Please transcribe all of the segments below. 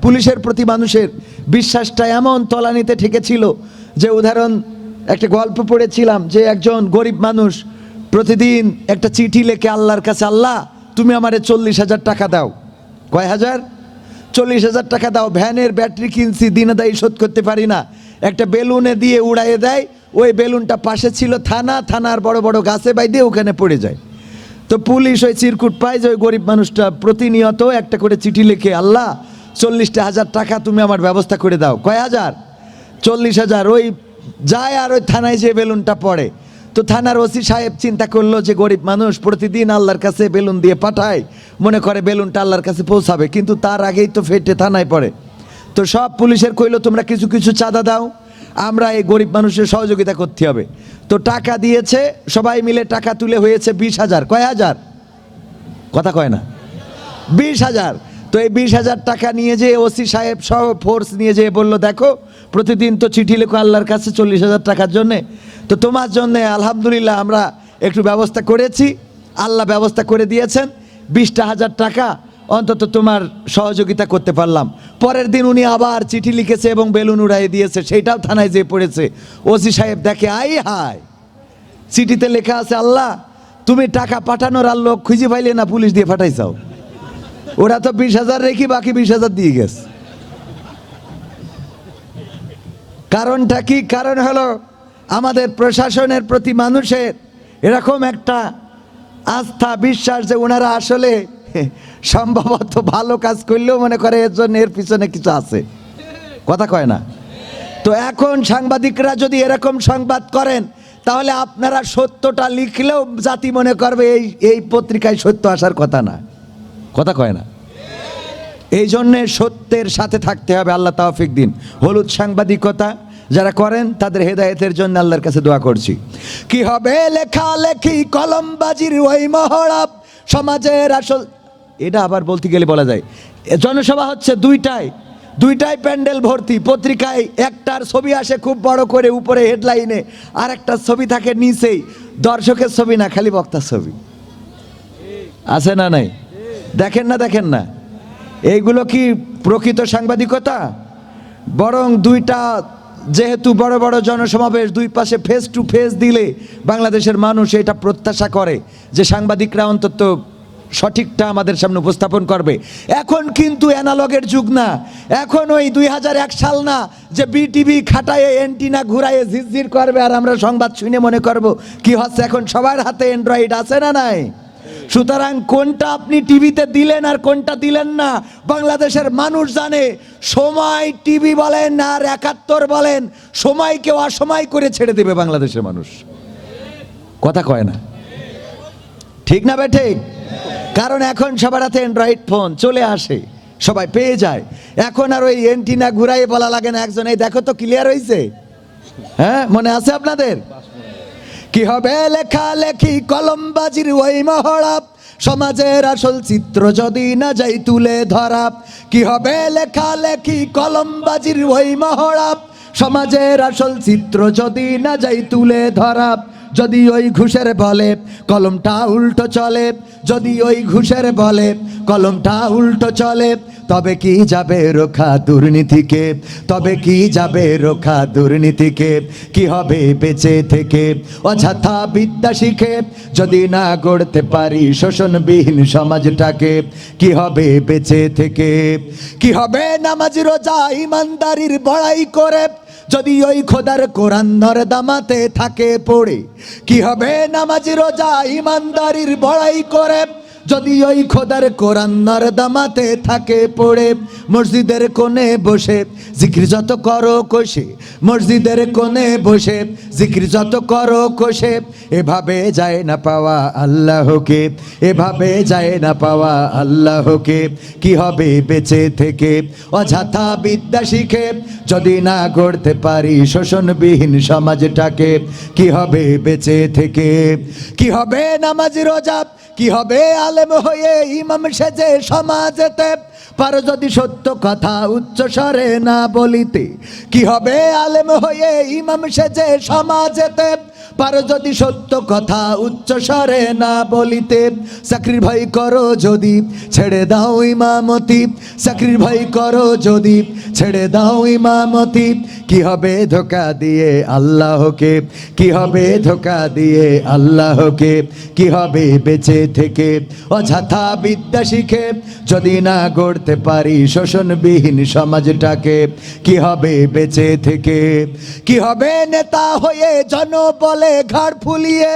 পুলিশের প্রতি মানুষের বিশ্বাসটা এমন তলানিতে ঠেকেছিল যে উদাহরণ একটা গল্প পড়েছিলাম যে একজন গরিব মানুষ প্রতিদিন একটা চিঠি লেখে আল্লাহর কাছে, আল্লাহ তুমি আমারে 40,000 টাকা দাও। কয় হাজার? 40,000 টাকা দাও। ভ্যানের ব্যাটারি কিনছি, দিনে দায়ী শোধ করতে পারি না। একটা বেলুনে দিয়ে উড়াইয়ে দেয়, ওই বেলুনটা পাশে ছিল থানা, থানার বড় বড় গাছে বাইদে ওখানে পড়ে যায়। তো পুলিশ ওই চিরকুট পায় যে ওই গরিব মানুষটা প্রতিনিয়ত একটা করে চিঠি লিখে, আল্লাহ 40,000 টাকা তুমি আমার ব্যবস্থা করে দাও। কয় হাজার? 40,000। ওই যায় আর ওই থানায় যে বেলুনটা পড়ে। তো থানার ওসি সাহেব চিন্তা করলো যে গরিব মানুষ প্রতিদিন আল্লাহর কাছে বেলুন দিয়ে পাঠায়, মনে করে বেলুনটা আল্লাহর কাছে পৌঁছাবে, কিন্তু তার আগেই তো ফেটে থানায় পড়ে। তো সব পুলিশের কইলো তোমরা কিছু কিছু চাঁদা দাও, আমরা এই গরিব মানুষের সহযোগিতা করতে হবে। তো টাকা দিয়েছে, সবাই মিলে টাকা তুলে হয়েছে 20,000। কয় হাজার? কথা কয় না, 20,000। তো এই 20,000 টাকা নিয়ে যেয়ে ওসি সাহেব সব ফোর্স নিয়ে যেয়ে বললো, দেখো প্রতিদিন তো চিঠি লেখো আল্লাহর কাছে 40,000 টাকার জন্যে, তো তোমার জন্যে আলহামদুলিল্লাহ আমরা একটু ব্যবস্থা করেছি, আল্লাহ ব্যবস্থা করে দিয়েছেন, 20,000 টাকা অন্তত তোমার সহযোগিতা করতে পারলাম। পরের দিন উনি আবার চিঠি লিখেছে এবং বেলুন উড়াই দিয়েছে, সেইটাও থানায় যেয়ে পড়েছে। ওসি সাহেব দেখে, আই হায়, চিঠিতে লেখা আছে আল্লাহ তুমি টাকা পাঠানোর আর লোক খুঁজে পাইলে না, পুলিশ দিয়ে পাঠাইছাও। ওরা তো 20,000 রেখে বাকি 20,000 দিয়ে গেছে। কারণটা কি? কারণ হলো আমাদের প্রশাসনের প্রতি মানুষের এরকম একটা আস্থা, বিশ্বাস যে ওনারা আসলে সম্ভবত ভালো কাজ করলেও মনে করে এর জন্য এর পিছনে কিছু আছে। কথা কয় না। তো এখন সাংবাদিকরা যদি এরকম সংবাদ করেন, তাহলে আপনারা সত্যটা লিখলেও জাতি মনে করবে এই পত্রিকায় সত্য আসার কথা না। কথা কয় না। এই জন্যে সত্যের সাথে থাকতে হবে। আল্লাহ তৌফিক দিন। হলুদ সাংবাদিকতা যারা করেন তাদের হেদায়েতের জন্য আল্লাহর কাছে দোয়া করছি। কি হবে লেখালেখি কলমবাজির ওই মহড়া, সমাজের আসল, এটা আবার বলতে গেলে বলা যায়। জনসভা হচ্ছে দুইটাই প্যান্ডেল ভর্তি। পত্রিকায় একটার ছবি আসে খুব বড় করে উপরে হেডলাইনে, আর একটা ছবি থাকে নিচেই, দর্শকের ছবি না, খালি বক্তার ছবি। আছে না নাই? দেখেন না এইগুলো কি প্রকৃত সাংবাদিকতা? বরং দুইটা যেহেতু বড় বড় জনসমাবেশ, দুই পাশে ফেস টু ফেস দিলে বাংলাদেশের মানুষ এটা প্রত্যাশা করে যে সাংবাদিকরা অন্তত সঠিকটা আমাদের সামনে উপস্থাপন করবে। এখন কিন্তু অ্যানালগের যুগ না, এখন ওই 2001 সাল না যে বিটিভি খাটায় এন্টিনা ঘুরায় ঝিরঝির করবে আর আমরা সংবাদ শুনে মনে করব কি হচ্ছে। এখন সবার হাতে অ্যান্ড্রয়েড আছে না নাই? সুতরাং কোনটা আপনি টিভিতে দিলেন আর কোনটা দিলেন না বাংলাদেশের মানুষ জানে। সময় টিভি বলেন আর 71 বলেন, সময়কে অসময় করে ছেড়ে দেবে বাংলাদেশের মানুষ। কথা কয় না, ঠিক না বে ঠিক? কারণ এখন সবার হাতে অ্যান্ড্রয়েড ফোন চলে আসে, সবাই পেয়ে যায়। এখন আর ওই এন্টিনা ঘুরাইয়ে বলা লাগে না একজন, এই দেখো তো ক্লিয়ার হয়েছে। হ্যাঁ, মনে আছে আপনাদের? কি হবে লেখালেখি কলমবাজির ওই মহড়া, সমাজের আসল চিত্র যদি না যাই তুলে ধরা। কি হবে লেখালেখি কলমবাজির ওই মহড়া, সমাজের আসল চিত্র যদি না যাই তুলে ধরা। যদি ওই ঘুষের বলে কলমটা উল্টো চলে, যদি ওই ঘুষের বলে কলমটা উল্টো চলে, তবে কি যাবে রোখা দুর্নীতিকে, তবে কি যাবে রোখা দুর্নীতিকে। কি হবে বেঁচে থেকে অযথা বিদ্যা শিখে, যদি না গড়তে পারি শোষণবিহীন সমাজটাকে। কি হবে বেঁচে থেকে? কি হবে নামাজ রোজা ইমানদারির বড়াই করে, যদি ওই খোদার কোরআন নরদামাতে থাকে পড়ে। কি হবে নামাজ রোজা ইমানদারির বড়াই করে, যদি ওই খোদার কোরআন নরদামাতে থাকে পড়ে। মসজিদের কোণে বসে জিকির যত করো কষে, মসজিদের কোণে বসে জিকির যত করো কষে। এভাবে যায় না পাওয়া আল্লাহকে, এভাবে যায় না পাওয়া আল্লাহকে। কি হবে বেঁচে থেকে অযথা বিদ্যা শিখে, যদি না গড়তে পারি শোষণবিহীন সমাজটাকে। কি হবে বেঁচে থেকে? কি হবে নামাজ রোজা, কি হবে আলেম হয়ে ইমাম সেজে সমাজেতে, পারো যদি সত্য কথা উচ্চ স্বরে না বলিতে। কি হবে আলেম হয়ে ইমাম সেজে সমাজেতে, পারো যদি সত্য কথা উচ্চ স্বরে না বলিতে, চাকরির ভয় করো যদি ছেড়ে দাও ইমামতি, চাকরির ভয় করো যদি ছেড়ে দাও ইমামতি, কি হবে ধোঁকা দিয়ে আল্লাহকে, কি হবে ধোঁকা দিয়ে আল্লাহকে, কি হবে বেঁচে থেকে অযথা বিদ্যা শিখে যদি না গড়তে পারি শোষণবিহীন সমাজটাকে, কি হবে বেঁচে থেকে, কি হবে নেতা হয়ে জনবলে ঘাড় ফুলিয়ে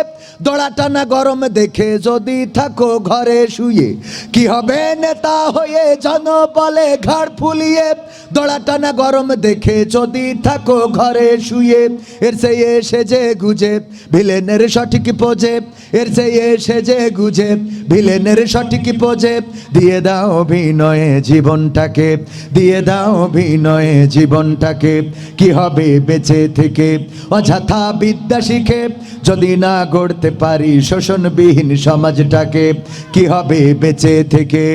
দড়া টানা গরম দেখে যদি থাকো ঘরে শুয়ে, কি হবে নেতা হয়ে জনবলে ঘাড় ফুলিয়ে দড়া টানা গরম দেখে যদি থাকো ঘরে শুয়ে, এর চেয়ে সেজে গুজে ভিলেনের সঠিক পোজে, এর চেয়ে সেজে গুজে ভিলেনের সঠিক পোজে দিয়ে দাও অভিনয়ে জীবনটাকে, দিয়ে দাও অভিনয়ে জীবনটাকে, কি হবে বেঁচে থেকে অযথা বিদ্যা শিখে যদি না গড়তে পারি শোষণবিহীন সমাজটাকে, কি হবে বেঁচে থেকে,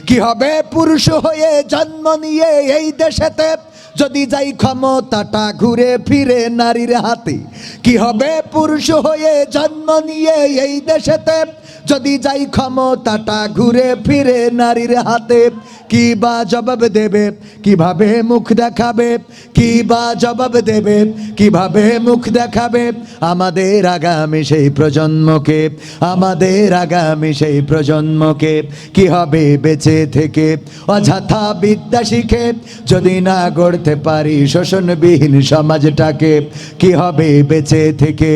কি হবে পুরুষ হয়ে জন্ম নিয়ে এই দেশেতে যদি যাই ক্ষমতাটা ঘুরে ফিরে নারীর হাতে, কি হবে পুরুষ হয়ে জন্ম নিয়ে এই দেশেতে যদি যাই ক্ষমতাটা ঘুরে ফিরে নারীর হাতে, কি বা জবাব দেবে কিভাবে মুখ দেখাবে, কি বা জবাব দেবে কিভাবে মুখ দেখাবে আমাদের আগামী সেই প্রজন্মকে, আমাদের আগামী সেই প্রজন্মকে, কি হবে বেঁচে থেকে অযথা বিদ্যা শিখে যদি না গড়তে পারি শোষণবিহীন সমাজটাকে, কি হবে বেঁচে থেকে,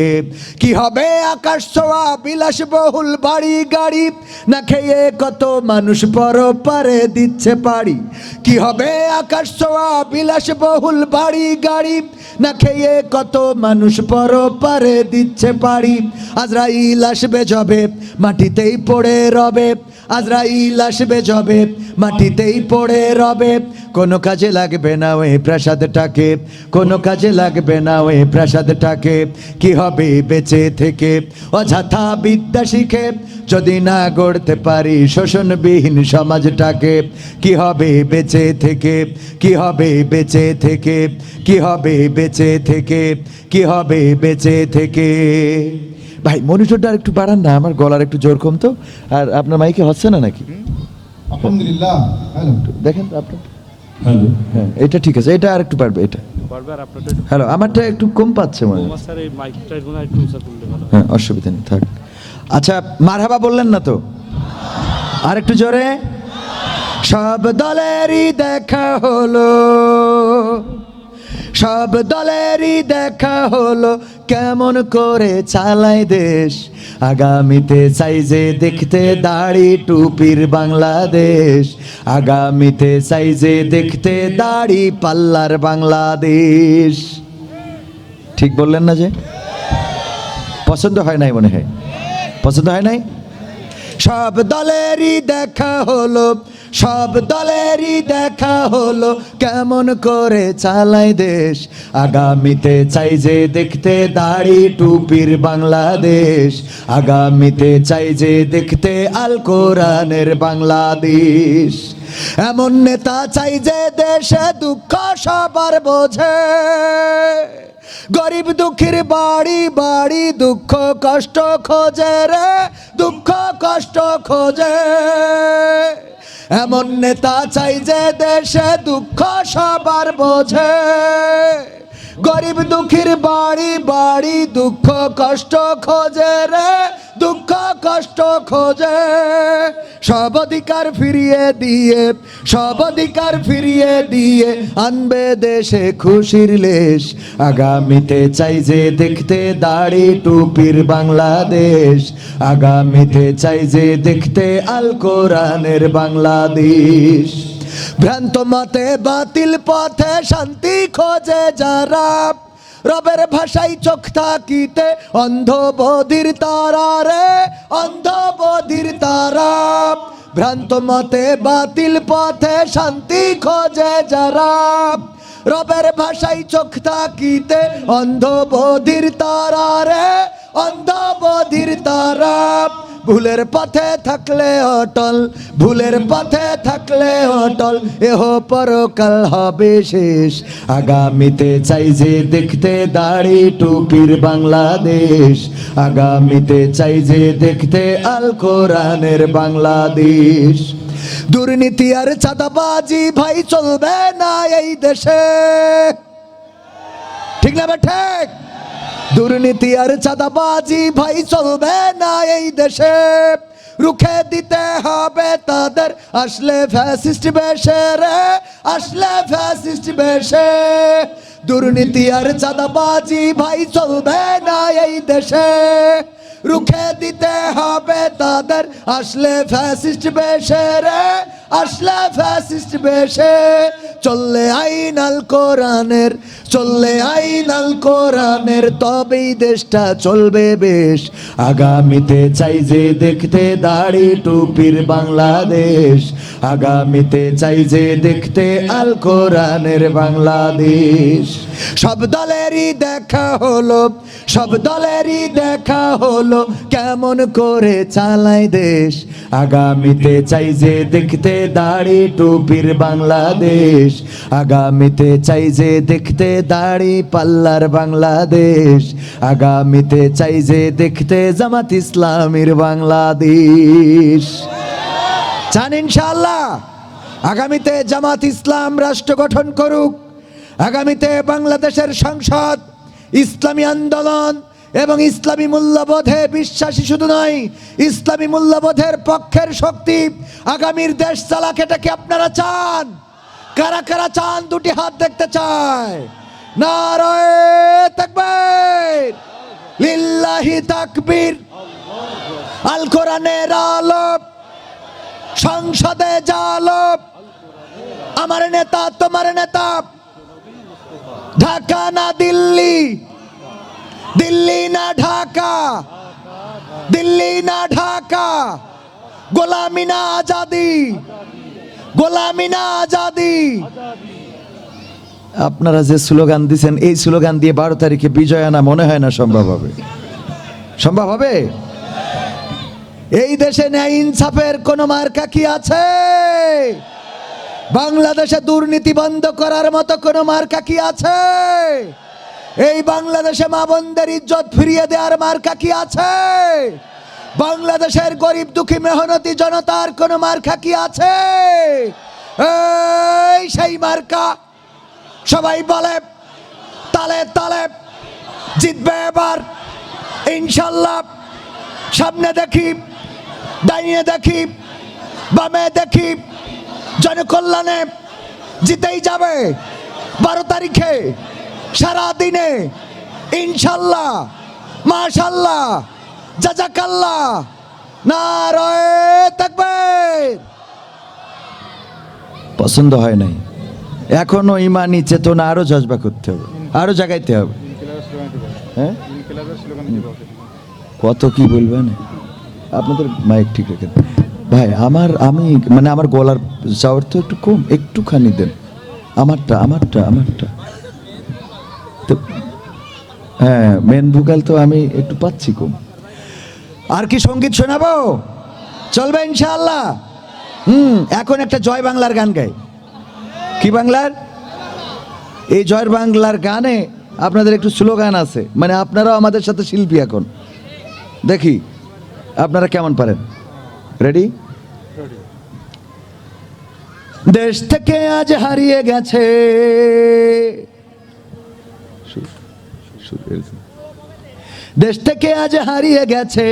কি হবে আকাশ ছোঁয়া বিলাসবহুল বাড়ি গাড়ি না খেয়ে কত মানুষ পরপারে দিচ্ছে পাড়ি, কি হবে আকাশ ছোঁয়া বিলাসবহুল বাড়ি গাড়ি না খেয়ে কত মানুষ পরপারে দিচ্ছে পাড়ি, আজরাইল আসবে যবে মাটিতেই পড়ে রবে, আজরাইল আসবে যবে মাটিতেই পড়ে রবে, কোনো কাজে লাগবে না ওই প্রাসাদটাকে, কোনো কাজে লাগবে না ওই প্রাসাদটাকে, কি হবে বেঁচে থেকে অযথা বিদ্যা শিখে যদি না গড়তে পারি শোষণবিহীন সমাজটাকে, কি হবে বেঁচে থেকে, কি হবে বেঁচে থেকে, কি হবে বেঁচে থেকে, কি হবে বেঁচে থেকে। ভাই মনিটরটা আর একটু বাড়ান না, আমার গলার একটু জোর কম তো, আর আপনার মাইকে হচ্ছে না নাকি? আলহামদুলিল্লাহ। হ্যালো দেখেন তো আপনার, হ্যালো হ্যাঁ এটা ঠিক আছে, এটা আর একটু পারবে, এটা পারবে আর আপনারটা হ্যালো, আমারটা একটু কম পাচ্ছে মনে হয়। স্যার এই মাইকটা মনে হয় একটু উঁচা করলে ভালো হয়। হ্যাঁ অসুবিধা নেই থাক। আচ্ছা মারহাবা বললেন না তো, আর একটু জোরে। সব দলেরই দেখা হলো, সব দলেরই দেখা হলো কেমন করে চালায় দেশ, আগামীতে চাই যে দেখতে দাড়ি টুপির বাংলাদেশ, আগামীতে চাই যে দেখতে দাড়ি পাল্লার বাংলাদেশ। ঠিক বললেন না যে? পছন্দ হয় নাই মনে হয়, পছন্দ হয় নাই? সব দলেরই দেখা হলো, সব দলেরই দেখা হলো কেমন করে চালায় দেশ, আগামীতে চাই যে দেখতে দাড়ি টুপির বাংলাদেশ, আগামীতে চাই যে দেখতে আল কোরআনের বাংলাদেশ, এমন নেতা চাই যে দেশে দুঃখ সবার বোঝে, গরিব দুঃখীর বাড়ি বাড়ি দুঃখ কষ্ট খোঁজে রে, দুঃখ কষ্ট খোঁজে, এমন নেতা চাই যে দেশে দুঃখ সবার বোঝে, গরিব দুঃখীর বাড়ি বাড়ি দুঃখ কষ্ট খোঁজে রে, দুঃখ কষ্ট খোঁজে, সব অধিকার ফিরিয়ে দিয়ে, সব অধিকার ফিরিয়ে দিয়ে আনবে দেশে খুশির লেশ, আগামীতে চাই যে দেখতে দাড়ি টুপির বাংলাদেশ, আগামীতে চাই যে দেখতে আল কোরআনের বাংলাদেশ, ভ্রান্ত মতে বাতিল পথে শান্তি খোঁজে যারা, রবের ভাষায় চোখ থাকিতে অন্ধ বধির তারা রে, অন্ধ বধির তারা, ভ্রান্ত মতে বাতিল পথে শান্তি খোঁজে যারা, রবের ভাষায় চোখ থাকিতে অন্ধ বধির তারা রে, অন্ধ বধির তারা, ভুলের পথে থাকলে অটল, ভুলের পথে থাকলে অটল, এহ পরকাল হবে শেষ। আগামীতে চাই যে দেখতে দাড়ি টুপির বাংলাদেশ, আগামীতে চাই যে দেখতে আল কোরআনের বাংলাদেশ। দুর্নীতি আর চাঁদাবাজি ভাই চলবে না এই দেশে, ঠিক না ঠিক? দুর্নীতি আর চাঁদাবাজি ভাই চলবে না এই দেশে, রুখে দিতে হবে তাদের আসলে ফ্যাসিস্ট বেশে রে, আসলে ফ্যাসিস্ট বেশে। দুর্নীতি আর চাঁদাবাজি ভাই চলবে না এই দেশে, রুখে দিতে হবে তাদের আসলে ফ্যাসিস্ট বেশে রে, আসলে ফ্যাসিস্ট বেশে। চললে আইন আল কোরআনের, চললে আইন আল কোরআনের, তবেই দেশটা চলবে বেশ। আগামীতে চাই যে দেখতে দাড়ি টুপির বাংলাদেশ, আগামীতে চাই যে দেখতে আল কোরআনের বাংলাদেশ। সব দলেরই দেখা হলো, সব দলেরই দেখা হলো, কেমন করে চালায় দেশ। আগামীতে চাই যে দেখতে দাড়ি টুপির বাংলাদেশ, আগামীতে চাই যে দেখতে দাড়ি পাল্লার বাংলাদেশ, আগামীতে চাই যে দেখতে জামাত ইসলামীর বাংলাদেশ। চান ইনশাআল্লাহ আগামীতে জামাত ইসলাম রাষ্ট্র গঠন করুক, আগামীতে বাংলাদেশের সংসদ ইসলামী আন্দোলন এবং ইসলামী মূল্যবোধে বিশ্বাসী শুধু নয়, ইসলামী মূল্যবোধের পক্ষের শক্তি আগামীর দেশ চালাক। এটা কি আপনারা চান? কারা কারা চান? দুটি হাত দেখতে চায়। নারায়ে তাকবীর, লিল্লাহি তাকবীর। আল কোরআনের আলো, সংসদে জালো, আমার নেতা তোমার নেতা। ঢাকা না দিল্লি, দিল্লি না ঢাকা, দিল্লি না ঢাকা। গোলামি না আজাদি, গোলামি না আজাদি। আপনারা যে স্লোগান দিচ্ছেন, এই স্লোগান দিয়ে 12 তারিখে বিজয় আনা মনে হয় না সম্ভব হবে। সম্ভব হবে? এই দেশে ন্যায় ইনসাফের কোন মার্কা কি আছে? বাংলাদেশে দুর্নীতি বন্ধ করার মতো কোন মার্কা কি আছে? এই বাংলাদেশে মা বোনদের ইজ্জত ফিরিয়ে দেওয়ার মার্কা কি আছে? বাংলাদেশের গরিব দুঃখী মেহনতি জনতার কোন মার্কা কি আছে? এই সেই মার্কা। সবাই বলে তালে তালে জিতবে এবার ইনশাল্লাহ। সামনে দেখি, ডাইনে দেখি, বামে দেখি, জনকল্যাণে জিতেই যাবে 12 তারিখে সারা দিনে ইনশাল্লাহ, মাশাল্লাহ, জাজাকাল্লাহ, নারায়ে তাকবীর। পছন্দ হয় নাই, এখনো ইমানি চেতনা আরো জজবা করতে হবে, আরো জাগাইতে হবে। হ্যাঁ, কত কি বলবেন আপনাদের? মাইক ঠিক রেখেন ভাই। আমি মানে আমার গলার চাওয়ার তো একটু কম, একটুখানি দেন। আমারটা আমারটা আমারটা তো, হ্যাঁ, মেন ভোকাল তো আমি একটু পাচ্ছি কম। আর কি সঙ্গীত শোনাবো? চলবে ইনশাআল্লাহ। এখন একটা জয় বাংলার গান গাই। কি বাংলার? এই জয় বাংলার গানে আপনাদের একটু স্লোগান আছে, মানে আপনারাও আমাদের সাথে শিল্পী। এখন দেখি আপনারা কেমন পারেন। রেডি? দেশ থেকে আজ হারিয়ে গেছে, দেশ থেকে আজ হারিয়ে গেছে,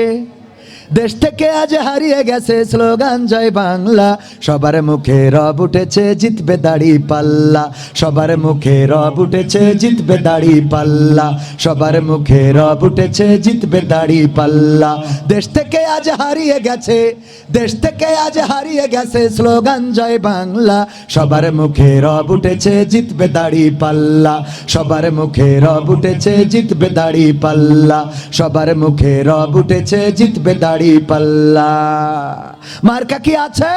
দেশ থেকে আজ হারিয়ে গেছে স্লোগান জয় বাংলা। সবার মুখে রব উঠেছে জিতবে দাড়ি পাল্লা, সবার মুখে রব উঠেছে জিতবে দাড়ি পাল্লা, সবার মুখে রব উঠেছে জিতবে দাড়ি পাল্লা। দেশ থেকে আজ হারিয়ে গেছে, দেশ থেকে আজ হারিয়ে গেছে স্লোগান জয় বাংলা। সবার মুখে রব উঠেছে জিতবে দাড়ি পাল্লা, সবার মুখে রব উঠেছে জিতবে দাড়ি পাল্লা, সবার মুখে রব উঠেছে জিতবে দাড়ি দাড়ি পাল্লা। মার্কা কি আছে?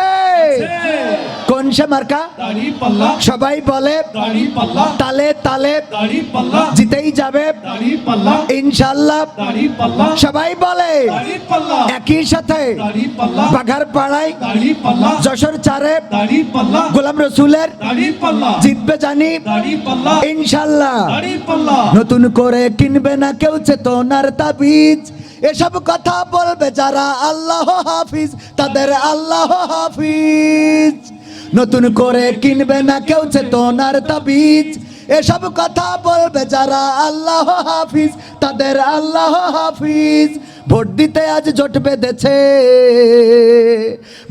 কোন সে মার্কা? দাড়ি পাল্লা, সবাই বলে দাড়ি পাল্লা, তালে তালে দাড়ি পাল্লা, জিতেই যাবে দাড়ি পাল্লা, ইনশাআল্লাহ। দাড়ি পাল্লা, সবাই বলে দাড়ি পাল্লা, একই সাথে দাড়ি পাল্লা, বাঘার পাড়ায় দাড়ি পাল্লা, যশোর চারে দাড়ি পাল্লা, গোলাম রসুলের দাড়ি পাল্লা, জিতবে জানি দাড়ি পাল্লা, ইনশাআল্লাহ। দাড়ি পাল্লা, নতুন করে কিনবে না কেউ চেতনার তাবিজ, এসব কথা বলবে যারা আল্লাহ হাফিজ, তাদের আল্লাহ হাফিজ। নতুন করে কিনবে না কেউ চেতনার তাবিজ, এসব কথা বলবে যারা আল্লাহ হাফিজ, তাদের আল্লাহ হাফিজ। ভোট দিতে আজ জোট বেঁধেছে,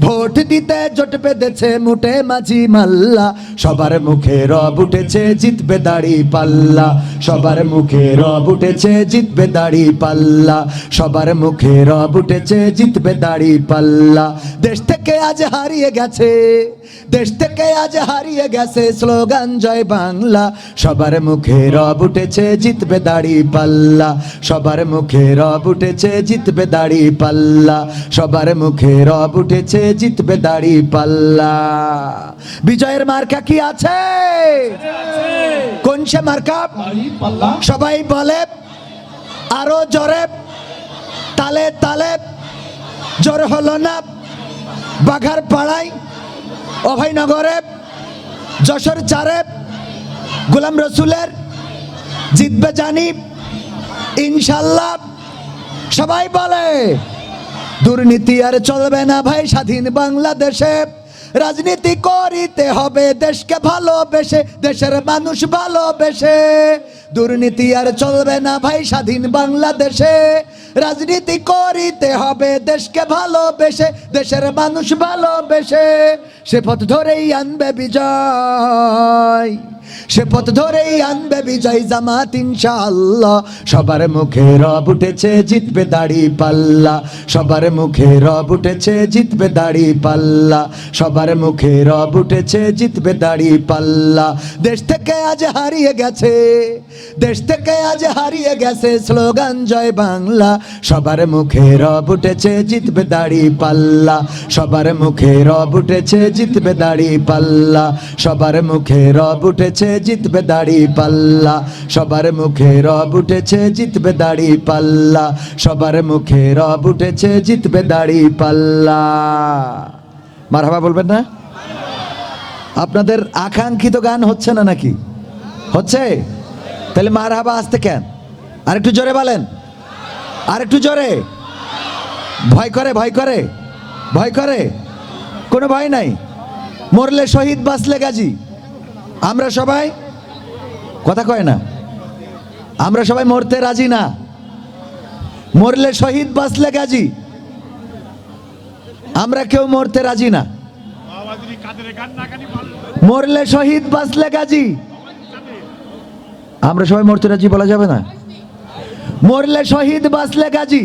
ভোট দিতে জোট বেঁধেছে মুঠে মাঝি মাল্লা, সবার মুখে রব উঠেছে জিতবে দাড়ি পাল্লা, সবার মুখে রব উঠেছে জিতবে দাড়ি পাল্লা, সবার মুখে রব উঠেছে জিতবে দাড়ি পাল্লা। দেশ থেকে আজ হারিয়ে গেছে, দেশ থেকে আজ হারিয়ে গেছে স্লোগান জয় বাংলা, সবার মুখে রব উঠেছে জিতবে দাড়ি পাল্লা, সবার মুখে রব উঠেছে জিতবে দাড়ি পাল্লা, সবার মুখে রব উঠেছে জিতবে দাড়ি পাল্লা। বিজয়ের মার্কা কি আছে? কোন সে মার্কা? দাড়ি পাল্লা, সবাই বলে আরো জোরে, তালে তালে। জোর হলো না বাঘার পাড়ায়, অভয়নগরে, যশোর চারে গোলাম রসুলের জিতবে জানি ইনশাআল্লাহ। সবাই বলে দুর্নীতি আর চলবে না ভাই স্বাধীন বাংলাদেশে, রাজনীতি করিতে হবে দেশকে ভালোবেসে, দেশের মানুষ ভালোবেসে। দুর্নীতি আর চলবে না ভাই স্বাধীন বাংলাদেশে, রাজনীতি করিতে হবে দেশকে ভালোবেসে, দেশের মানুষ ভালোবেসে। সে পথ ধরেই আনবে বিজয়, সে পথ ধরেই আনবে বিজয় জামাত ইনশাআল্লাহ। সবার মুখে রব উঠেছে জিতবে দাড়ি পাল্লা, সবার মুখে রব উঠেছে জিতবে দাড়ি পাল্লা, সবার মুখে রব উঠেছে জিতবে দাড়ি পাল্লা। দেশ থেকে আজ হারিয়ে গেছে, দেশ থেকে আজ হারিয়ে গেছে স্লোগান জয় বাংলা, সবার মুখে রব উঠেছে জিতবে দাড়ি পাল্লা, সবার মুখে রব উঠেছে জিতবে দাড়ি পাল্লা, সবার মুখে রব উঠেছে জিতবে দাড়ি পাল্লা, সবার মুখে রব উঠেছে জিতবে দাড়ি পাল্লা, সবার মুখে রব উঠেছে জিতবে দাড়ি পাল্লা। মারহাবা বলবেন না? আপনাদের আকাঙ্ক্ষিত গান হচ্ছে না নাকি? হচ্ছে? তাহলে মারহাবা আসতে কেন? আরেকটু জোরে বলেন, আরেকটু জোরে। ভয় করে, ভয় করে, ভয় করে? কোনো ভয় নাই। মরলে শহীদ বাঁচলে গাজী। আমরা সবাই কথা কয় না, আমরা সবাই মরতে রাজি না। মরলে শহীদ বাঁচলে গাজী, আমরা কেউ মরতে রাজি না। মরলে শহীদ বাঁচলে গাজী, আমরা সবাই মরতে রাজি বলা যাবে না। মরলে শহীদ বাঁচলে গাজী।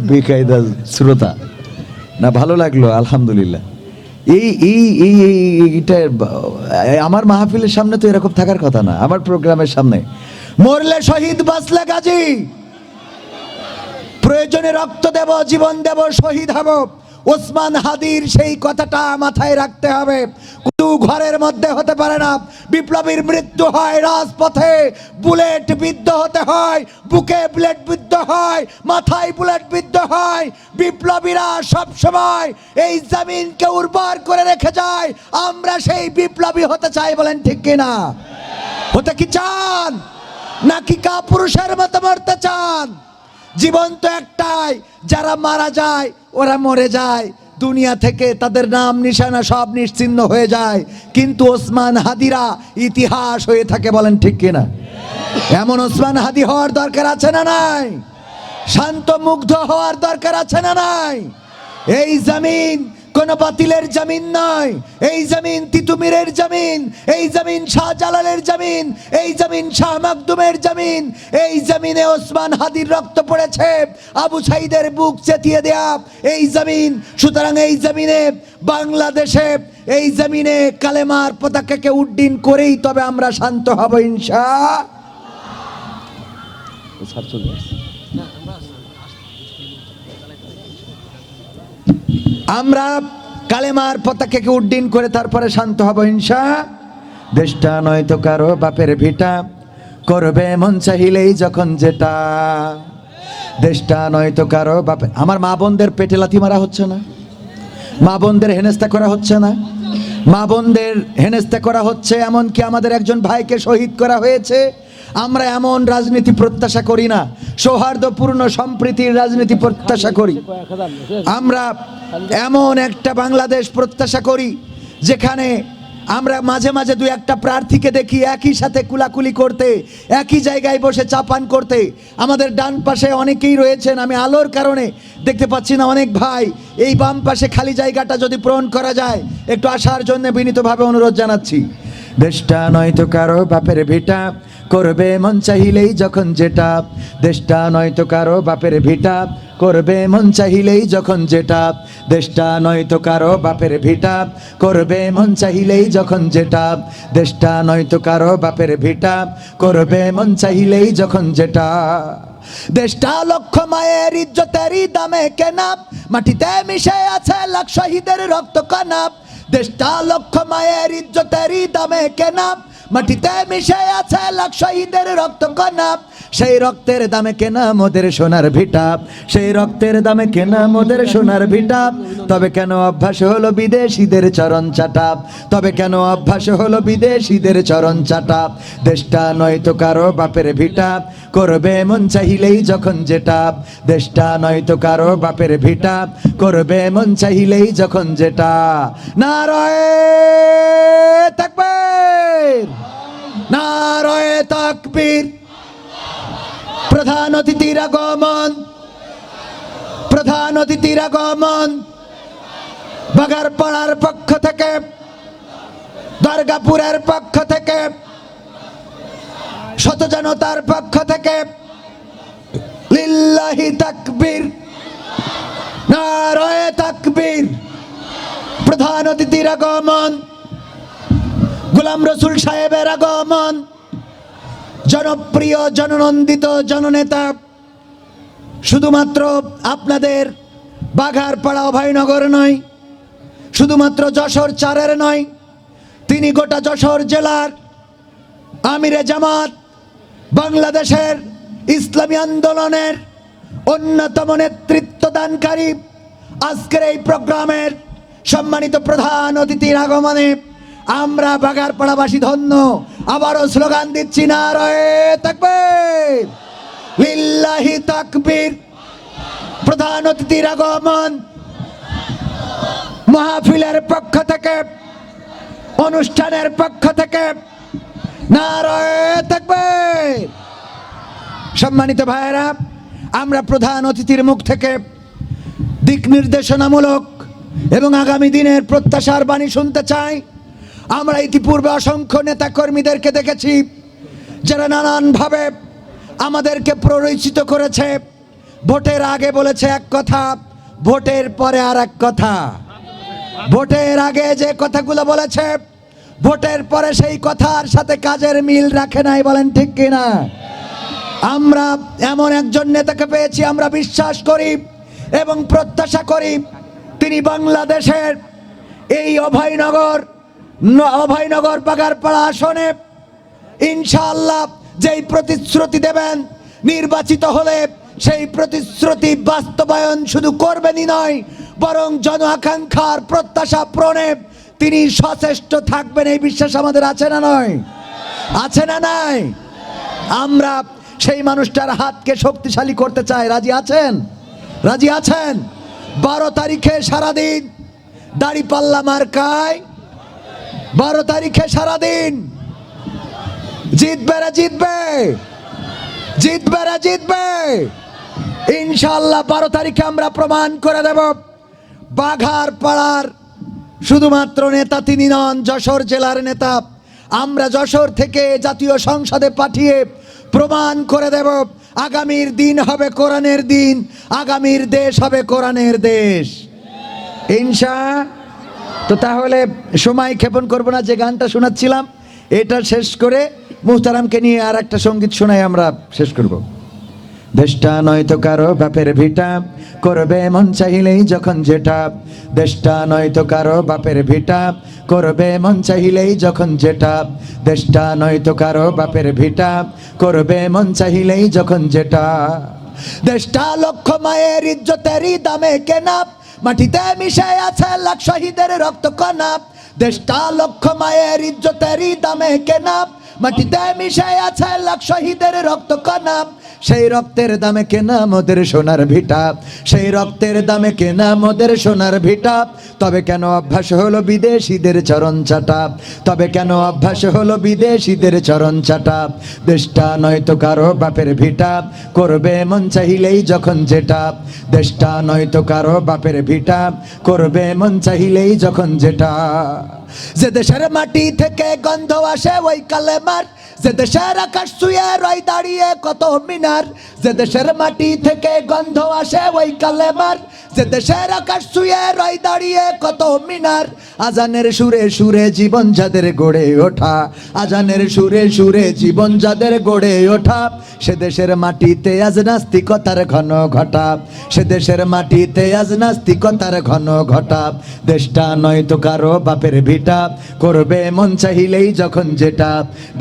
বেকায়দা শ্রোতা না, ভালো লাগলো আলহামদুলিল্লাহ। এই এই এই এইটা আমার মাহফিলের সামনে তো এরকম থাকার কথা না, আমার প্রোগ্রামের সামনে। মরলে শহীদ বাঁচলে গাজী, প্রয়োজনে রক্ত দেব, জীবন দেব, শহীদ হব। ওসমান হাদির সেই কথাটা মাথায় রাখতে হবে। কিন্তু ঘরের মধ্যে হতে পারে না। বিপ্লবীর মৃত্যু হয় রাজপথে, বুলেট বিদ্ধ হতে হয়, বুকে বুলেট বিদ্ধ হয়, মাথায় বুলেট বিদ্ধ হয়। বিপ্লবীরা সব সময় এই জমিনকে উর্বর করে রেখে যায়। আমরা সেই বিপ্লবী হতে চাই, বলেন ঠিক কিনা? হতে কি চান নাকি কাপুরুষের মতো মরতে চান? জীবন তো একটাই, যারা মারা যায় ওরা মরে যায়, দুনিয়া থেকে তাদের নাম নিশানা সব নিশ্চিহ্ন হয়ে যায়, কিন্তু ওসমান হাদিরা ইতিহাস হয়ে থাকে, বলেন ঠিক কিনা? এমন ওসমান হাদি হওয়ার দরকার আছে না নাই? শান্ত মুগ্ধ হওয়ার দরকার আছে না নাই? এই জমিন কোন বাতিলের জমিন নয়, এই জমিন তিতুমিরের জমিন, এই জমিন শাহজালালের জমিন, এই জমিন শাহ মাকদুমের জমিন। এই জমিনে ওসমান হাদির রক্ত পড়েছে, আবু সাইদের বুক চেতিয়ে দেয়া এই জমিন। সুতরাং এই জমিনে বাংলাদেশে, এই জমিনে কালেমার পতাকাকে উড্ডীন করেই তবে আমরা শান্ত হব ইনশাআল্লাহ। আমরা কালেমার পতাকাকে উড্ডীন করে তারপরে শান্ত হব ইনশা। দেশটা নয়তো কারো বাপের ভিটা, করবে মন চাহিলেই যখন যেটা। দেশটা নয়তো কারো বাপের। আমার মা বোনদের পেটে লাথি মারা হচ্ছে না? মা বোনদের হেনস্থা করা হচ্ছে না? মা বোনদের হেনস্থা করা হচ্ছে, এমনকি আমাদের একজন ভাইকে শহীদ করা হয়েছে। আমরা এমন রাজনীতি প্রত্যাশা করি না, সৌহার্দ্যপূর্ণ সম্প্রীতির রাজনীতি প্রত্যাশা করি। আমরা এমন একটা বাংলাদেশ প্রত্যাশা করি যেখানে আমরা মাঝে মাঝে দুই একটা প্রার্থীকে দেখি একই সাথে কুলাকুলি করতে, একই জায়গায় বসে চা পান করতে। আমাদের ডান পাশে অনেকেই রয়েছেন, আমি আলোর কারণে দেখতে পাচ্ছি না অনেক ভাই। এই বাম পাশে খালি জায়গাটা যদি পূরণ করা যায়, একটু আসার জন্য বিনীতভাবে অনুরোধ জানাচ্ছি। দেশটা নয়তো কারো বাপের ভিটা, করবে মন চাহিলেই যখন যেটা। দেশটা নয়তো কারো বাপের ভিটা, করবে মন চাহিলেই যখন যেটা। দেশটা নয়তো কারো বাপের ভিটা, করবে মন চাহিলেই যখন যেটা। দেশটা নয়তো কারো বাপের ভিটা, করবে মন চাহিলেই যখন যেটা। দেশটা লক্ষ মায়ের ইজ্জতেরই দামে কেনা, মাটিতে মিশে আছে লাখ শহীদের রক্ত কণা। দেশটা লক্ষ মায়ের ইজ্জতেরই দামে কেনা, মাটিতে মিশে আছে লাখ শহীদের রক্ত কণা। সেই রক্তের দামে কেনা মোদের সোনার ভিটা, সেই রক্তের দামে কেনা মোদের সোনার ভিটা। তবে কেন অভ্যাস হলো বিদেশিদের চরণ চাটা, তবে কেন অভ্যাস হলো বিদেশিদের চরণ চাটা। দেশটা নয়তো কারো বাপের ভিটা, করবে মন চাহিলেই যখন যেটা। দেশটা নয়তো কারো বাপের ভিটা, করবে মন চাহিলেই যখন যেটা। নারায়ে তাকবীর, নারায়ে তাকবীর। প্রধান অতিথির আগমন, প্রধান অতিথির আগমন। বাগারপাড়ার পক্ষ থেকে, দুর্গাপুরের পক্ষ থেকে, শত জনতার পক্ষ থেকে লিল্লাহি তাকবীর, নারায়ে তাকবীর। প্রধান অতিথির আগমন, গোলাম রসুল সাহেবের আগমন। জনপ্রিয় জননন্দিত জননেতা, শুধুমাত্র আপনাদের বাঘারপাড়া অভয়নগর নয়, শুধুমাত্র যশোর 4-এর নয়, তিনি গোটা যশোর জেলার আমিরে জামাত, বাংলাদেশের ইসলামী আন্দোলনের অন্যতম নেতৃত্বদানকারী। আজকের এই প্রোগ্রামের সম্মানিত প্রধান অতিথির আগমনে আমরা বাগারপাড়াবাসী ধন্য। আবারও স্লোগান দিচ্ছি, নারায়ে তাকবীর, লিল্লাহি তাকবীর। প্রধান অতিথির আগমন, মাহফিলের পক্ষ থেকে, অনুষ্ঠানের পক্ষ থেকে নারায়ে তাকবীর। সম্মানিত ভাইয়েরা, আমরা প্রধান অতিথির মুখ থেকে দিক নির্দেশনামূলক এবং আগামী দিনের প্রত্যাশার বাণী শুনতে চাই। আমরা ইতিপূর্বে অসংখ্য নেতা কর্মীদেরকে দেখেছি যারা নানানভাবে আমাদেরকে প্ররোচিত করেছে। ভোটের আগে বলেছে এক কথা, ভোটের পরে আর এক কথা। ভোটের আগে যে কথাগুলো বলেছে, ভোটের পরে সেই কথার সাথে কাজের মিল রাখে নাই। বলেন ঠিক কিনা? আমরা এমন একজন নেতাকে পেয়েছি, আমরা বিশ্বাস করি এবং প্রত্যাশা করি তিনি বাংলাদেশের এই অভয়নগর বাগারপাড়া আসনে ইনশাআল্লাহ যেই প্রতিশ্রুতি দেবেন, নির্বাচিত হলে সেই প্রতিশ্রুতি বাস্তবায়ন শুধু করবেনই নয়, বরং জন আকাঙ্ক্ষার প্রত্যাশা পূরণে তিনি সচেষ্ট থাকবেন। এই বিশ্বাস আমাদের আছে না নয়? আছে না নাই? আমরা সেই মানুষটার হাতকে শক্তিশালী করতে চাই। রাজি আছেন? রাজি আছেন? 12 তারিখে সারাদিন দাড়িপাল্লা মার্কায়, 12 তারিখে সারাদিন জিতবে রে জিতবে, জিতবে রে জিতবে ইনশাআল্লাহ। 12 তারিখে আমরা প্রমাণ করে দেব বাঘারপাড়ার শুধুমাত্র নেতা তিনি নন, যশোর জেলার নেতা। আমরা যশোর থেকে জাতীয় সংসদে পাঠিয়ে প্রমাণ করে দেব আগামীর দিন হবে কোরআনের দিন, আগামীর দেশ হবে কোরআনের দেশ ইনশা। তো তাহলে সময় ক্ষেপণ করব না, যে গানটা শোনাচ্ছিলাম এটা শেষ করে মুহতারামকে নিয়ে আর একটা সঙ্গীত শোনাই আমরা শেষ করব। দেশটা নয়তো কারো বাপের ভিটা, করবে মন চাইলেই যখন যেটা। দেশটা নয়তো কারো বাপের ভিটা, করবে মন চাইলেই যখন যেটা। দেশটা নয়তো কারো বাপের ভিটা, করবে মন চাইলেই যখন যেটা। দেশটা লক্ষ মায়ের ইজ্জতেরই দামে কেনা, মাটিতে মিশে আছে লাখ শহীদের রক্ত কণা। দেশটা লক্ষ মায়ের ইজ্জতেরই দামে কেনা, মাটিতে মিশে আছে লাখ শহীদের রক্ত কণা। সেই রক্তের দামে কেনা মোদের সোনার ভিটা, সেই রক্তের দামে কেনা মোদের সোনার ভিটা। তবে কেন অভ্যাস হলো বিদেশিদের চরণ চাটা, তবে কেন অভ্যাস হলো বিদেশিদের চরণ চাটা। দেশটা নয়তো কারো বাপের ভিটা, করবে মন চাইলেই যখন যেটা। দেশটা নয়তো কারো বাপের ভিটা, করবে মন চাইলেই যখন যেটা। যে দেশের মাটি থেকে গন্ধ আসে ওই কালেমার, যে দেশের আকাশ ছুঁয়ে রয় দাঁড়িয়ে কত মিনার। যে দেশের মাটি থেকে গন্ধ আসে ওই কালেমার, যে দেশের আকাশ ছুঁয়ে রয় দাঁড়িয়ে কত মিনার। আজানের সুরে সুরে জীবন যাদের গড়ে ওঠা, আজানের সুরে সুরে জীবন যাদের গড়ে ওঠা। সে দেশের মাটিতে আজ নাস্তিকতার ঘন ঘটা, সে দেশের মাটিতে আজ নাস্তিকতার ঘন ঘটা। দেশটা নয়তো কারো বাপের ভিটা, করবে মন চাইলেই যখন যেটা।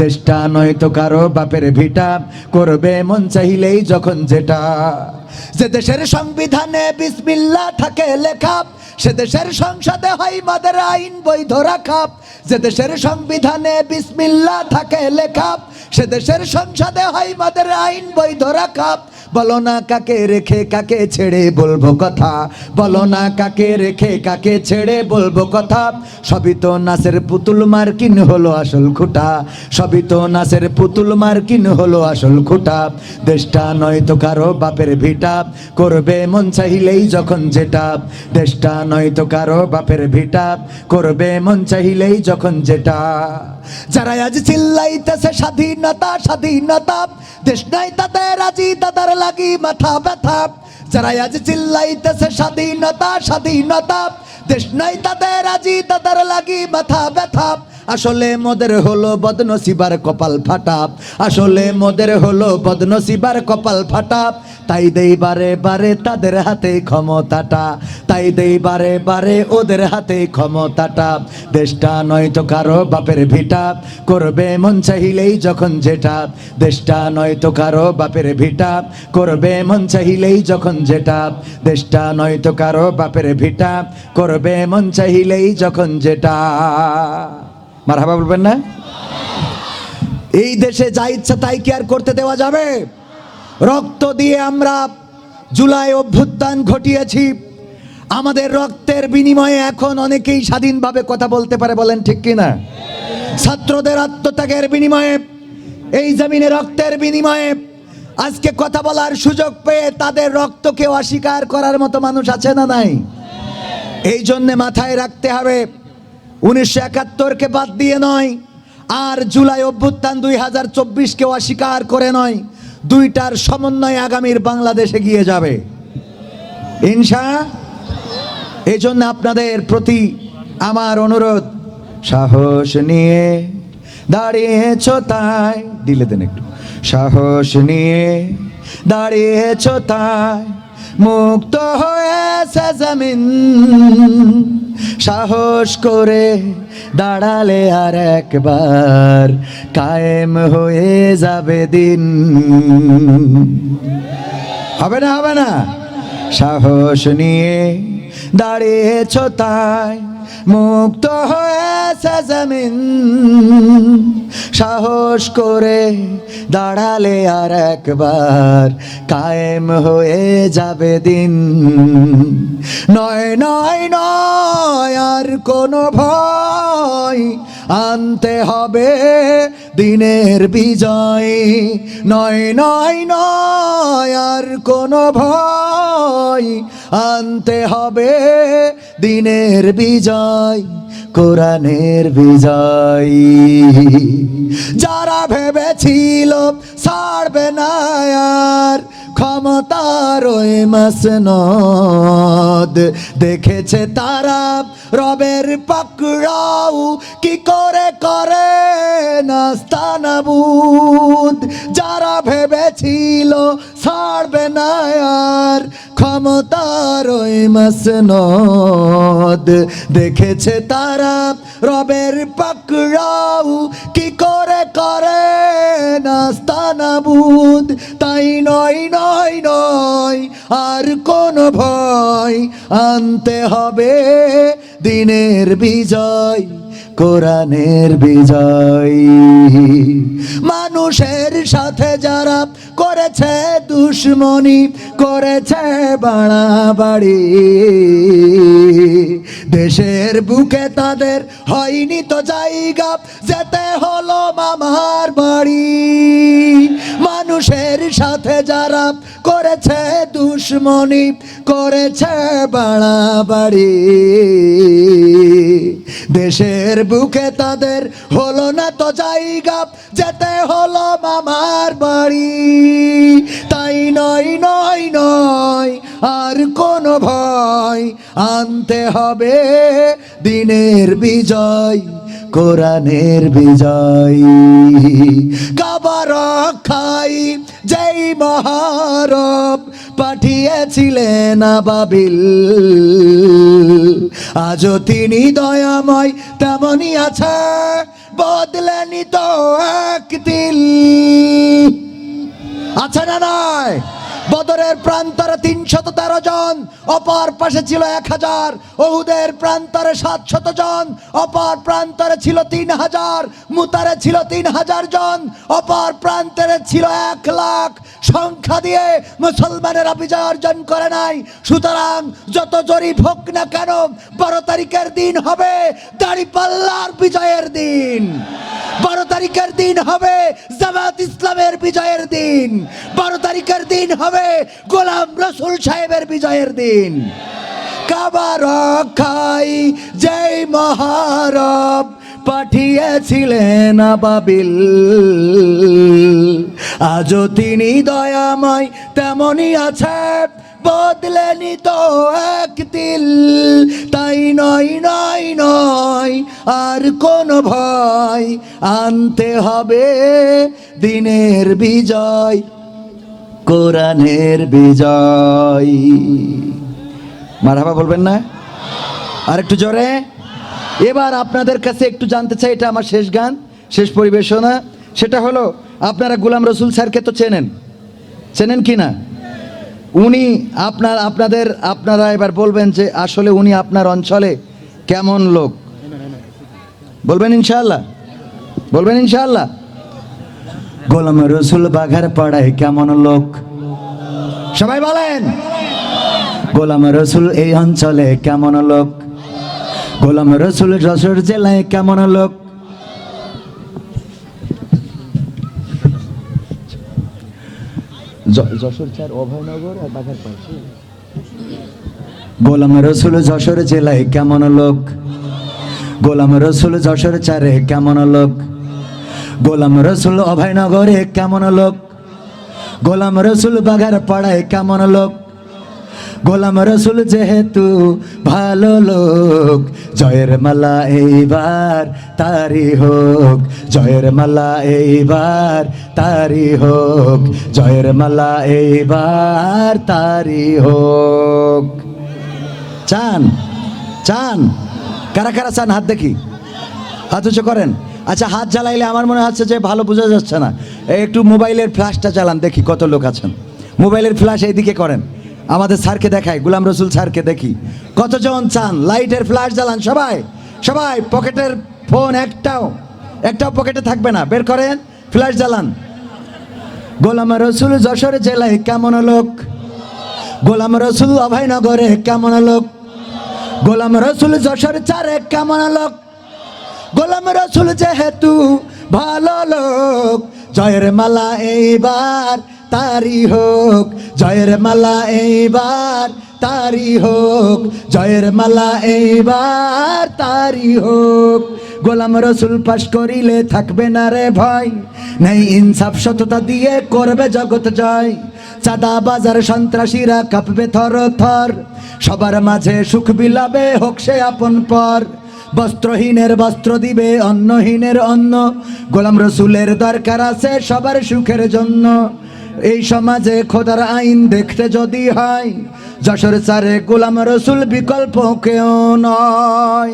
দেশটা নয়তো কারো বাপের ভিটা, করবে মন চাইলেই যখন যেটা। যে দেশের সংবিধানে বিসমিল্লাহ থাকে লেখা, সে দেশের সংসদে হয় মদের আইন বৈধ রাখা। যে দেশের সংবিধানে বিসমিল্লাহ থাকে লেখা, সে দেশের সংসদে হয় মদের আইন বৈধ রাখা। বলো না কাকে রেখে কাকে ছেড়ে বলবো কথা, বলো না কাকে রেখে কাকে ছেড়ে বলবো কথা। সবই তো নাসের পুতুল মার্কিন হলো আসল খুঁটা, সবই তো নাসের পুতুল মার্কিন হলো আসল খুঁটা। দেশটা নয়তো কারো বাপের ভিটা, করবে মন চাইলেই যখন যেটা। দেশটা নয়তো কারো বাপের ভিটা, করবে মন চাইলেই যখন যেটা। যারা আজ চিল্লাইতেছে স্বাধীনতা স্বাধীনতা, দেশ নাই তাদের আজি তাদের লাগি মাথা ব্যথা। যারা আজ চিল্লাইতেছে স্বাধীনতা স্বাধীনতা, দেশ নাই তাদের আজি তাদের লাগি মাথা ব্যথা। আসলে মোদের হলো বদনসিবার কপাল ফাটা, আসলে মোদের হলো বদনসিবার কপাল ফাটা। তাই দেই বারে বারে তাদের হাতে ক্ষমতাটা, তাই দেই বারে বারে ওদের হাতে ক্ষমতাটা। দেশটা নয়তো কারো বাপের ভিটা, করবে মন চাইলেই যখন যেটা। দেশটা নয়তো কারো বাপের ভিটা, করবে মন চাইলেই যখন যেটা। দেশটা নয়তো কারো বাপের ভিটা, করবে মন চাইলেই যখন যেটা। মারহাবা বলবেন না? এই দেশে যা ইচ্ছা তাই কি আর করতে দেওয়া যাবে? রক্ত দিয়ে আমরা জুলাই অভ্যুত্থান ঘটিয়েছি, আমাদের রক্তের বিনিময়ে এখন অনেকেই স্বাধীনভাবে কথা বলতে পারে, বলেন ঠিক কিনা? ছাত্রদের আত্মত্যাগের বিনিময়ে, এই জমিনে রক্তের বিনিময়ে আজকে কথা বলার সুযোগ পেয়ে তাদের রক্তকে অস্বীকার করার মতো মানুষ আছে না নাই? এই জন্যে মাথায় রাখতে হবে 1971-কে বাদ দিয়ে নয়, আর জুলাই অভ্যুত্থান 2024-কে অস্বীকার করে নয়, দুইটার সমন্বয়ে আগামীর বাংলাদেশে গিয়ে যাবে ইনশাআল্লাহ। এই জন্য আপনাদের প্রতি আমার অনুরোধ, সাহস নিয়ে দাঁড়িয়েছো তাই, দিলে দেন একটু, সাহস নিয়ে দাঁড়িয়েছো তাই মুক্ত হয়েছে জমিন। সাহস করে দাঁড়ালে আর একবার কায়েম হয়ে যাবে দিন। হবে না? হবে না? সাহস নিয়ে দাঁড়িয়েছো তাই মুক্ত হয়েছে জমিন। সাহস করে দাঁড়ালে আর একবার কায়েম হয়ে যাবে দিন। নয় নয় নয় আর কোনো ভয়, আনতে হবে দিনের বিজয়। নয় নয় নয় আর কোনো ভয়, আনতে হবে দিনের বিজয়, কোরআনের বিজয়। যারা ভেবেছিল ছাড়বে না আর ক্ষমতার ওই মাসনদ দেখেছে তারা রবের পাকড়াও কি করে করে নাস্তানাবুদ যারা ভেবেছিল ছাড়বে না আর ক্ষমতার ওই মাসনদ দেখেছে তারা রবের পাকড়াও কি করে করে নাস্তানাবুদ তাই নয় নয় নয় আর কোন ভয় আনতে হবে দিনের বিজয় কোরআনের বিজয় মানুষের সাথে যারা করেছে দুশ্মনী করেছে বাড়াবাড়ি দেশের বুকে তাদের হয়নি তো জায়গা যেতে হলো মামার বাড়ি মানুষের সাথে যারা করেছে দুশ্মনী করেছে বাড়াবাড়ি দেশের বুকে তাদের হলো না তো জায়গা যেতে হলো মামার বাড়ি তাই নয় নয় নয় আর কোন ভয় আনতে হবে দিনের বিজয় কোরআনের বিজয় কাবা রক্ষাই যেই মহারব পাঠিয়েছিলেন আবাবিল আজও তিনি দয়াময় তেমনই আছে বদলেনি তো একদিন আছে না নয় বদরের প্রান্তরে 313 জন অপর পাশে ছিল 1000 ওহুদের প্রান্তরে 700 জন অপর প্রান্তরে ছিল 3000 মুতারে ছিল 3000 জন অপর প্রান্তরে ছিল 1 লাখ সংখ্যা দিয়ে মুসলমানেরা বিজয় অর্জন করে নাই সুতরাং যত জরিপ হোক না কেন 12 তারিখের দিন হবে দাঁড়িপাল্লার বিজয়ের দিন 12 তারিখের দিন হবে জামাত ইসলামের বিজয়ের দিন 12 তারিখের দিন হবে গোলাম রসুল সাহেবের বিজয়ের দিন কাবা রক্ষাই যেই মহারব পাঠিয়েছিলেন আবাবিল আজও তিনি দয়াময় তেমনই আছে বদলেনি তো একদিন তাই নয় নয় নয় আর কোন ভয় আনতে হবে দিনের বিজয় কোরআনের বিজয় মারহাবা বলবেন না আর একটু জোরে এবার আপনাদের কাছে একটু জানতে চাই এটা আমার শেষ গান শেষ পরিবেশনা সেটা হলো আপনারা গোলাম রসুল স্যারকে তো চেনেন কি না উনি আপনারা এবার বলবেন যে আসলে উনি আপনার অঞ্চলে কেমন লোক বলবেন ইনশাআল্লাহ গোলাম রসুল বাঘার পাড়ায় কেমন লোক সবাই বলেন গোলাম রসুল এই অঞ্চলে কেমন লোক গোলাম রসুল যশোর জেলায় কেমন লোক যশোর চার অভয়নগর আর বাঘার পাশে গোলাম রসুল যশোর জেলায় কেমন লোক গোলাম রসুল যশোর চারে কেমন লোক গোলাম রসুল অভয়নগরে কেমন লোক গোলাম রসুল বাঘার পাড়ায় কেমন লোক গোলাম রসুল যেহেতু ভালো লোক জয়ের মালা এইবার তারি হোক জয়ের মালা এইবার তারি হোক জয়ের মালা এইবার তারি হোক চান কারা কারা চান হাত দেখি হাত উঁচু করেন আচ্ছা হাত জ্বালাইলে আমার মনে হচ্ছে যে ভালো বোঝা যাচ্ছে না একটু মোবাইলের ফ্ল্যাশটা চালান দেখি কত লোক আছেন মোবাইলের ফ্ল্যাশ এইদিকে করেন আমাদের স্যারকে দেখাই গোলাম রসুল স্যারকে দেখি কতজন চান লাইটের ফ্ল্যাশ জ্বালান সবাই পকেটের ফোন একটাও পকেটে থাকবে না বের করেন ফ্ল্যাশ জ্বালান গোলাম রসুল যশোর জেলায় কেমন লোক গোলাম রসুল অভয়নগরে কেমন লোক গোলাম রসুল যশোর চারে কেমন লোক গোলাম রসুল যেহেতু ভালো লোক জয়ের মালা এইবার তারি হোক জয়ের মালা এইবার তারি হোক জয়ের মালা এইবার তারি হোক গোলাম রসুল পাশ করিলে থাকবে না রে ভয়, নেই ইনসাফ সততা দিয়ে করবে জগৎ জয়। চাঁদা বাজার সন্ত্রাসীরা কাঁপবে থর থর, সবার মাঝে সুখ বিলাবে হোক সে আপন পর। বস্ত্রহীনের বস্ত্র দিবে, অন্নহীনের অন্ন, গোলাম রসুলের দরকার আছে সবার সুখের জন্য। এই সমাজে খোদার আইন দেখতে যদি হয়, যশোর চারে গোলাম রসুল বিকল্প কেউ নয়।